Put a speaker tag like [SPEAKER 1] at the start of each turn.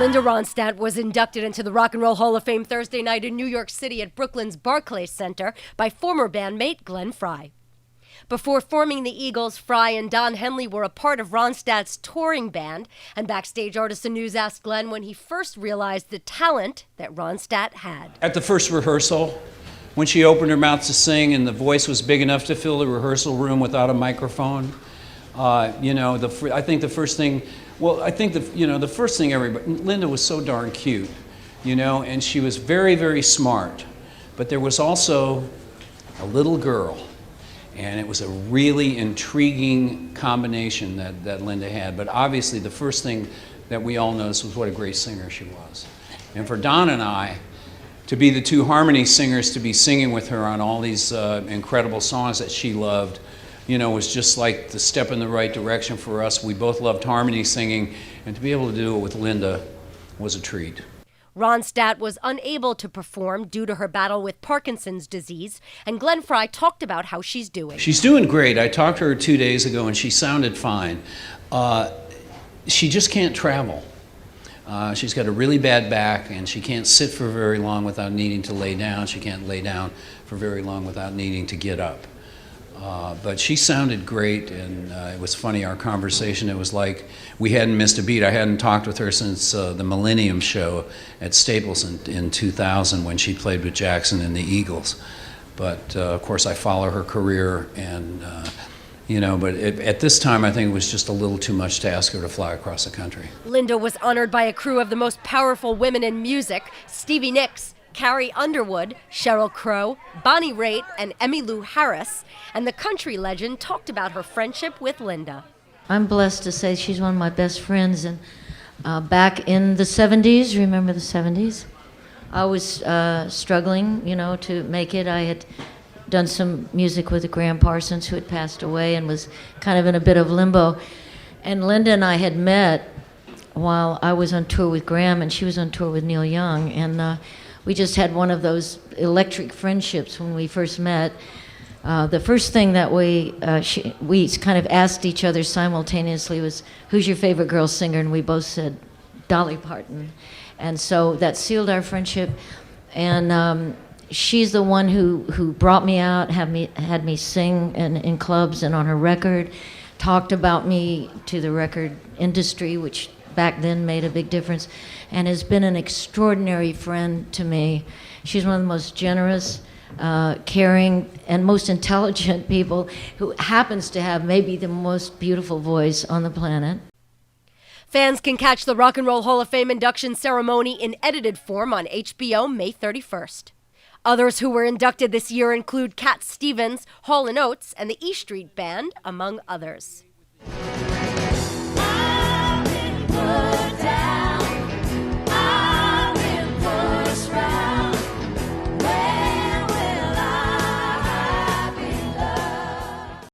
[SPEAKER 1] Linda Ronstadt was inducted into the Rock and Roll Hall of Fame Thursday night in New York City at Brooklyn's Barclays Center by former bandmate Glenn Frey. Before forming the Eagles, Frey and Don Henley were a part of Ronstadt's touring band, and Backstage Artists and News asked Glenn when he first realized the talent that Ronstadt had.
[SPEAKER 2] At the first rehearsal, when she opened her mouth to sing and the voice was big enough to fill the rehearsal room without a microphone, I think the first thing, Linda was so darn cute, and she was very, very smart. But there was also a little girl, and it was a really intriguing combination that Linda had. But obviously the first thing that we all noticed was what a great singer she was. And for Don and I, to be the two harmony singers, to be singing with her on all these incredible songs that she loved, was just like the step in the right direction for us. We both loved harmony singing, and to be able to do it with Linda was a treat.
[SPEAKER 1] Ronstadt was unable to perform due to her battle with Parkinson's disease, and Glenn Frey talked about how she's doing.
[SPEAKER 2] She's doing great. I talked to her 2 days ago, and she sounded fine. She just can't travel. She's got a really bad back, and she can't sit for very long without needing to lay down. She can't lay down for very long without needing to get up. But she sounded great, and it was funny, our conversation, it was like we hadn't missed a beat. I hadn't talked with her since the Millennium Show at Staples in 2000 when she played with Jackson and the Eagles. But of course I follow her career, and at this time I think it was just a little too much to ask her to fly across the country.
[SPEAKER 1] Linda was honored by a crew of the most powerful women in music: Stevie Nicks, Carrie Underwood, Sheryl Crow, Bonnie Raitt, and Emmylou Harris. And the country legend talked about her friendship with Linda.
[SPEAKER 3] I'm blessed to say she's one of my best friends. And back in the 70s, remember the 70s? I was struggling, to make it. I had done some music with Graham Parsons, who had passed away and was kind of in a bit of limbo. And Linda and I had met while I was on tour with Graham, and she was on tour with Neil Young. And we just had one of those electric friendships when we first met. The first thing that we kind of asked each other simultaneously was, "Who's your favorite girl singer?" And we both said, "Dolly Parton." And so that sealed our friendship. And she's the one who brought me out, had me sing in clubs and on her record, talked about me to the record industry, which back then made a big difference, and has been an extraordinary friend to me. She's one of the most generous, caring, and most intelligent people, who happens to have maybe the most beautiful voice on the planet.
[SPEAKER 1] Fans can catch the Rock and Roll Hall of Fame induction ceremony in edited form on HBO May 31st. Others who were inducted this year include Cat Stevens, Hall & Oates, and the E Street Band, among others.